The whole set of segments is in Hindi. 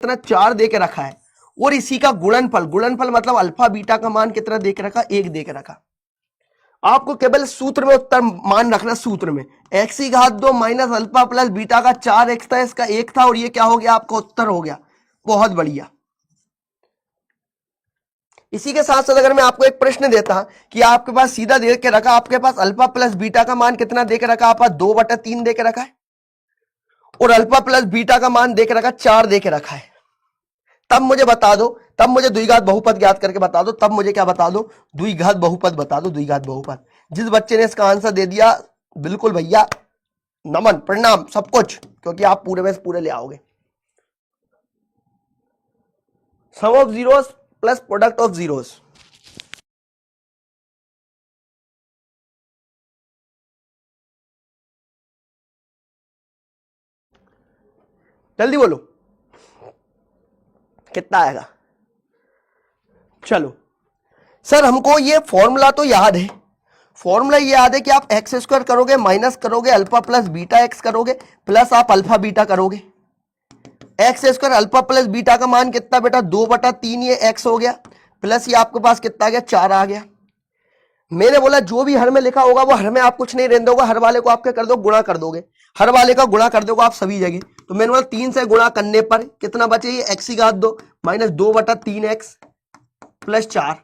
कितना 4 दे के रखा है, और इसी का गुणनफल, गुणनफल मतलब अल्फा बीटा का मान कितना दे के रखा, 1 दे के रखा। आपको केवल सूत्र में उत्तर मान रखना, सूत्र में x की घात 2 माइनस अल्फा प्लस बीटा का 4x था, इसका 1 था, और ये क्या हो गया आपका उत्तर हो गया। बहुत बढ़िया। इसी के साथ साथ अगर मैं आपको एक प्रश्न देता कि आपके पास सीधा दे के रखा, आपके पास अल्फा प्लस बीटा का मान कितना दे के रखा, आपका 2/3 दे के रखा है, और अल्फा प्लस बीटा का मान दे के रखा 4 दे के रखा है, तब मुझे बता दो, तब मुझे द्विघात बहुपद ज्ञात करके बता दो, तब मुझे क्या बता दो, द्विघात बहुपद बता दो, द्विघात बहुपद। जिस बच्चे ने इसका आंसर दे दिया, बिल्कुल भैया नमन प्रणाम सब कुछ, क्योंकि आप पूरे में पूरे ले आओगे। Sum of zeros plus product of zeros, जल्दी बोलो कितना आएगा। चलो सर हमको ये फॉर्मूला तो याद है, फॉर्मूला ये याद है कि आप एक्स स्क्वायर करोगे माइनस करोगे अल्फा प्लस बीटा एक्स करोगे प्लस आप अल्फा बीटा करोगे। X square alpha plus beta का मान कितना बेटा, 2/3 ये एक्स हो गया, प्लस ये आपके पास कितना आ गया, 4 आ गया। मैंने बोला जो भी हर में लिखा होगा वो हर में आप कुछ नहीं रहने दोगे, हर वाले को आप क्या कर दो, गुणा कर दोगे, हर वाले का गुणा कर दोगे आप सभी जगह। तो मैंने बोला 3 से गुणा करने पर कितना बचे, ये एक्स की घात 2 माइनस 2/3 एक्स प्लस 4।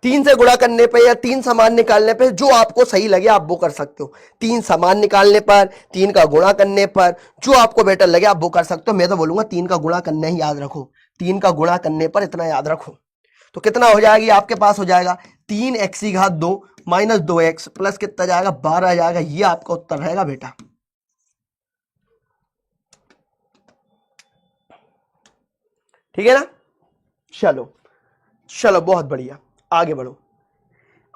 3 से गुणा करने पे या 3 समान निकालने पे जो आपको सही लगे आप वो कर सकते हो। 3 समान निकालने पर, 3 का गुणा करने पर, जो आपको बेटर लगे आप वो कर सकते हो। मैं तो बोलूंगा 3 का गुणा करना ही याद रखो, 3 का गुणा करने पर इतना याद रखो। तो कितना हो जाएगी आपके पास, हो जाएगा 3x की घात 2 माइनस 2x प्लस कितना जाएगा, 12 आ जाएगा। ये आपका उत्तर रहेगा बेटा। ठीक है ना। चलो चलो बहुत बढ़िया, आगे बढ़ो।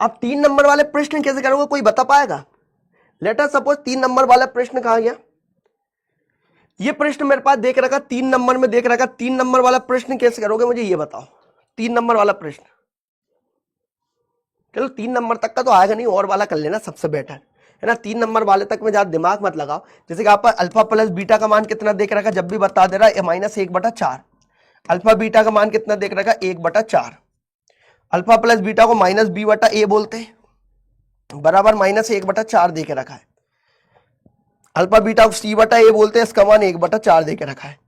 अब 3 नंबर वाले प्रश्न कैसे करोगे, कोई बता पाएगा? लेट अस सपोज 3 नंबर वाला प्रश्न कहां गया, ये प्रश्न मेरे पास देख रखा 3 नंबर में देख रखा। 3 नंबर वाला प्रश्न कैसे करोगे मुझे ये बताओ। 3 नंबर वाला प्रश्न, चलो 3 नंबर तक का तो आएगा नहीं, और वाला कर लेना सबसे बेटर है ना। 3 नंबर वाले तक में ज्यादा दिमाग मत लगाओ। जैसे कि आप अल्फा प्लस बीटा का मान कितना देख रखा, जब भी बता दे रहा है -1/4। अल्फा बीटा का मान कितना देख रखा, 1/4। अल्फा प्लस बीटा को -b/a बोलते हैं, बराबर -1/4 दे के रखा है। अल्फा बीटा को c/a बोलते हैं, इसका मान 1/4 दे के रखा है।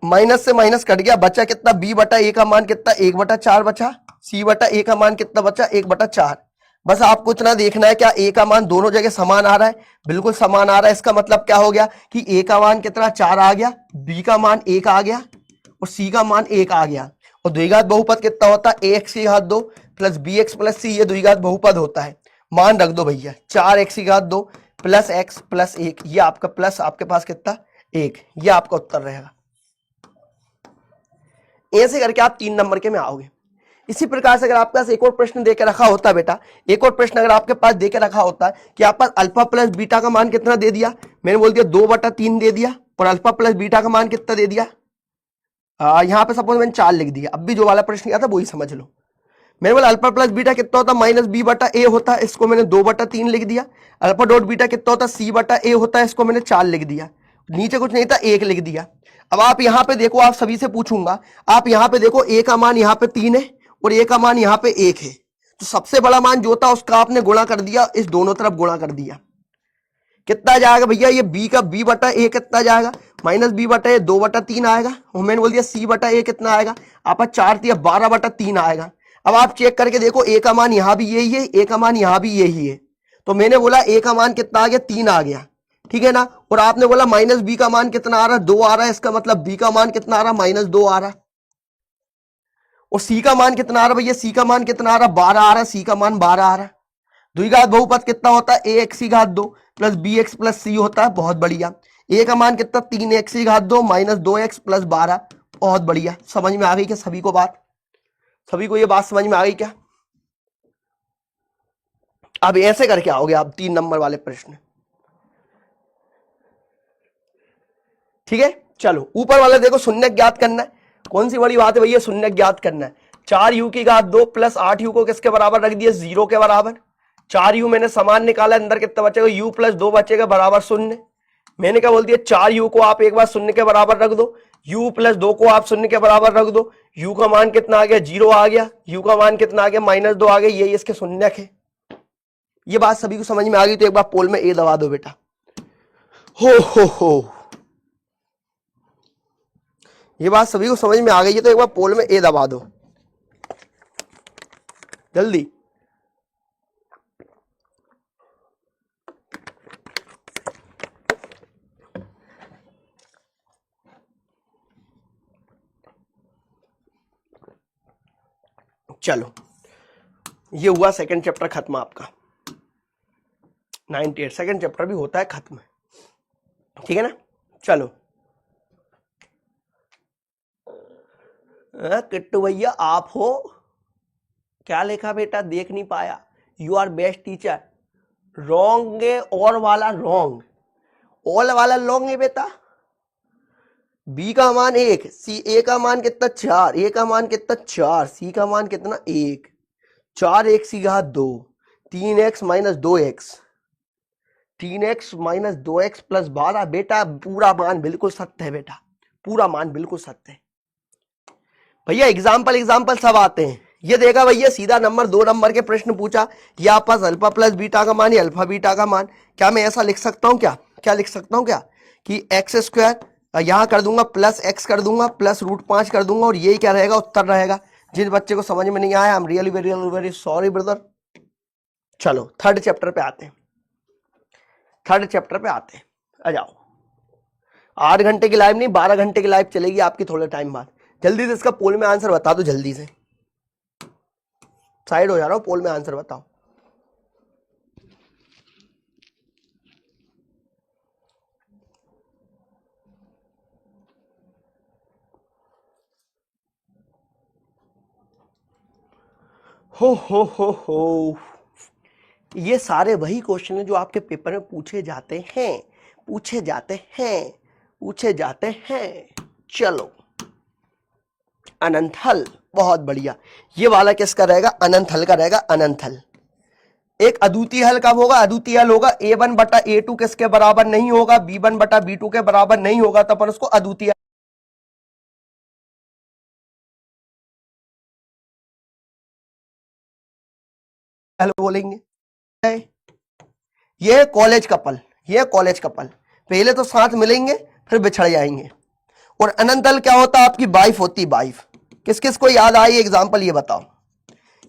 माइनस से माइनस कट गया, बचा कितना, b/a का मान कितना, 1/4 बचा, c/a का मान कितना बचा, 1/4। बस आपको इतना देखना है क्या a का मान दोनों जगह समान आ रहा है, बिल्कुल समान आ रहा है। इसका मतलब क्या हो गया कि a का मान कितना 4 आ गया, b का मान 1 आ गया और c का मान 1 आ गया। और द्विघात बहुपद कितना होता है, ax की घात 2 प्लस bx प्लस c, ये द्विघात बहुपद होता है। मान रख दो भैया, 4x की घात 2 प्लस x प्लस 1, ये आपका प्लस आपके पास कितना 1, ये आपका उत्तर रहेगा। ऐसे करके आप 3 नंबर के में आओगे। इसी प्रकार से अगर आपके पास एक और प्रश्न देकर रखा होता बेटा, एक और प्रश्न अगर आपके पास देकर रखा होता कि आप पास अल्फा प्लस बीटा का मान कितना दे दिया, मैंने बोल दिया 2/3 दे दिया, और अल्फा प्लस बीटा का मान कितना दे दिया, यहां पे सपोज मैंने 4 लिख दिया। अब भी जो वाला प्रश्न किया था वही समझ लो। मैंने बोला अल्फा प्लस बीटा कितना होता है, -b/a होता है, इसको मैंने 2/3 लिख दिया। अल्फा डॉट बीटा कितना होता है, c/a होता है, इसको मैंने 4 लिख दिया। नीचे कुछ नहीं था, 1 लिख दिया। अब आप यहां पे देखो, आप सभी से पूछूंगा, आप यहां पे देखो a का मान यहां पे 3 है और a का मान यहां पे 1 है, तो सबसे बड़ा मान जो था उसका आपने गुणा कर दिया, इस दोनों तरफ गुणा कर दिया। कितना जाएगा भैया, ये b का b/a कितना जाएगा, -b/a 2/3 आएगा, और मैंने बोल दिया c/a कितना आएगा, आप 4 दिया 12/3 आएगा। अब आप चेक करके देखो, a का मान यहां भी यही है, a का मान यहां भी यही है, तो मैंने बोला a का मान कितना आ गया, 3 आ गया, ठीक है ना। और आपने बोला -b का मान कितना आ रहा है, 2 आ रहा है, इसका मतलब b का मान कितना आ रहा है, -2 आ रहा है। और c का मान कितना आ रहा है भैया, c का मान कितना आ रहा है, 12 आ रहा है, c का मान 12 आ रहा है। द्विघात बहुपद कितना होता है, ax की घात 2 प्लस bx प्लस c होता है, बहुत बढ़िया। a का मान कितना, 3x की घात 2 माइनस 2x प्लस 12, बहुत बढ़िया। समझ में आ गई क्या सभी को बात, सभी को ये बात समझ में आ गई क्या? अब ऐसे करके आओगे आप 3 नंबर वाले प्रश्न, ठीक है। चलो ऊपर वाला देखो, शून्य ज्ञात करना है। कौन सी बड़ी बात है भैया, शून्य ज्ञात करना है। 4u की घात 2 प्लस 8u को किसके बराबर रख दिया, 0 के बराबर। 4u मैंने समान निकाला, अंदर कितना बचेगा, u प्लस 2 बचेगा बराबर 0। मैंने क्या बोल दिया, 4u को आप एक बार शून्य के बराबर रख दो, u प्लस 2 को आप शून्य के बराबर रख दो, u का मान कितना आ गया, 0 आ गया, u का मान कितना आ गया, -2 आ गया, यही इसके शून्यक है। ये बात सभी को समझ में आ गई तो एक बार पोल में ए दबा दो बेटा। हो ये बात सभी को समझ में आ गई है तो एक बार पोल में ए दबा दो जल्दी। चलो ये हुआ सेकंड चैप्टर खत्म आपका, 98 सेकंड चैप्टर भी होता है खत्म, ठीक है ना। चलो किट्टू भैया आप हो, क्या लिखा बेटा, देख नहीं पाया, you are best teacher, wrong है, और वाला रॉन्ग, ऑल वाला लॉन्ग है बेटा। बी का मान 1, सी ए का मान कितना 4, ए का मान कितना 4, सी का मान कितना 1, 4 x की घात 2, 3x minus 2x, 3x minus 2x plus 12। बेटा पूरा मान बिल्कुल सत्य है बेटा, पूरा मान बिल्कुल सत्य है भैया। एग्जाम्पल सब आते हैं। ये देखा भैया सीधा नंबर 2 नंबर के प्रश्न पूछा, ये आप पास अल्फा प्लस बीटा का मान या अल्फा बीटा का मान, क्या मैं ऐसा लिख सकता हूं, क्या लिख सकता हूं क्या कि एक्स स्क्वायर यहां कर दूंगा प्लस एक्स कर दूंगा प्लस √5 कर दूंगा और यही क्या रहेगा, उत्तर रहेगा। जिस बच्चे को समझ में नहीं आया, I am really very very sorry brother. चलो थर्ड चैप्टर पे आते हैं, आ जाओ। 8 घंटे की लाइव नहीं, 12 घंटे की लाइव चलेगी आपकी थोड़े टाइम बाद। जल्दी से इसका पोल में आंसर बता दो, जल्दी से साइड हो जा रहा हूं, पोल में आंसर बताओ। हो ये सारे वही क्वेश्चन है जो आपके पेपर में पूछे जाते हैं। चलो अनंत हल, बहुत बढ़िया। ये वाला किसका रहेगा, अनंत हल का रहेगा, अनंत हल। एक अद्वितीय हल कब होगा, अद्वितीय हल होगा a1 बटा a2 किसके बराबर नहीं होगा, b1 बटा b2 के बराबर नहीं होगा, तब अपन उसको अद्वितीय हल बोलेंगे। ये कॉलेज कपल, पहले तो साथ मिलेंगे फिर बिछड़ जाएंगे। और अनंत हल क्या होता है, आपकी वाइफ होती, वाइफ। किस किस को याद आई एग्जाम्पल, ये बताओ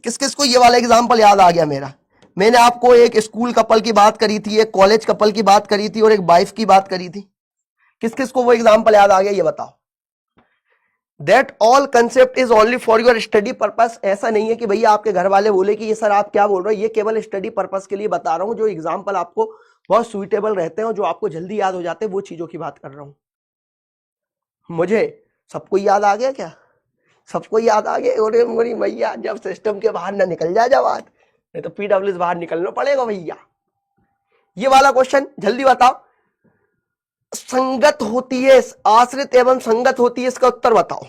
किस किस को ये वाला एग्जाम्पल याद आ गया मेरा। मैंने आपको एक स्कूल कपल की बात करी थी, एक कॉलेज कपल की बात करी थी और एक वाइफ की बात करी थी। किस किस को वो एग्जाम्पल याद आ गया, ये बताओ। That all concept is only for your study purpose. ऐसा नहीं है कि भैया आपके घर वाले बोले कि ये सर आप क्या बोल रहे हो, ये केवल स्टडी पर्पस के लिए बता रहा हूं। जो एग्जाम्पल आपको बहुत सुइटेबल रहते हैं और जो आपको जल्दी याद हो जाते हैं, वो चीजों की बात कर रहा हूं। मुझे सबको याद आ गया क्या, सबको याद आ गया। और मेरी भैया जब सिस्टम के बाहर ना निकल जाए जवाब, नहीं तो पीडब्ल्यू से बाहर निकलना पड़ेगा भैया। ये वाला क्वेश्चन जल्दी बताओ, संगत होती है, आश्रित एवं संगत होती है, इसका उत्तर बताओ।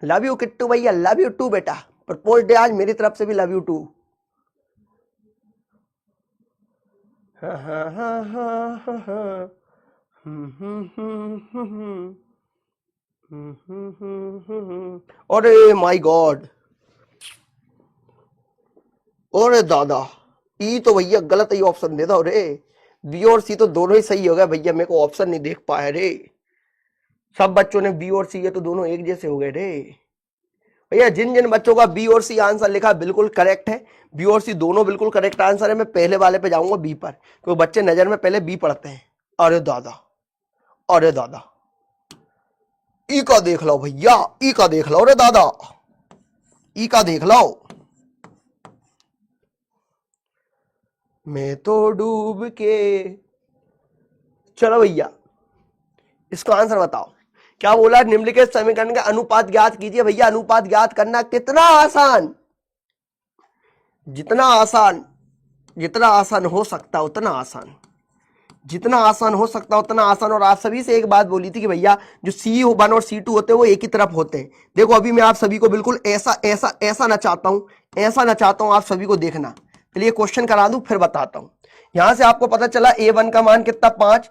लव यू किट्टू भैया, लव यू टू बेटा, प्रपोज डे आज मेरी तरफ से भी लव यू टू। अरे माय गॉड, अरे दादा, ई तो भैया गलत ही ऑप्शन दे दो रे। बी और सी तो दोनों ही सही हो गया भैया, मेरे को ऑप्शन नहीं देख पाया रे। सब बच्चों ने बी और सी, ये तो दोनों एक जैसे हो गए रे भैया। जिन जिन बच्चों का बी और सी आंसर लिखा बिल्कुल करेक्ट है, बी और सी दोनों बिल्कुल करेक्ट आंसर है। मैं पहले वाले पे जाऊंगा, बी पर, क्योंकि बच्चे नजर में पहले बी पढ़ते हैं। अरे दादा, अरे दादा, ई का देख लो भैया, ई का देख लो रे दादा, ई का देख लो। मैं तो डूब के, चलो भैया इसका आंसर बताओ। क्या बोला, निम्नलिखित समीकरण का अनुपात ज्ञात कीजिए। भैया अनुपात ज्ञात करना कितना आसान, जितना आसान हो सकता उतना आसान, जितना आसान हो सकता उतना आसान। और आप सभी से एक बात बोली थी कि भैया जो C1 और C2 होते हैं वो एक ही तरफ होते हैं। देखो अभी मैं आप सभी को बिल्कुल ऐसा नचाता हूं, आप सभी को देखना। चलिए क्वेश्चन करा दूं फिर बताता हूं। यहां से आपको पता चला a1 का मान कितना 5,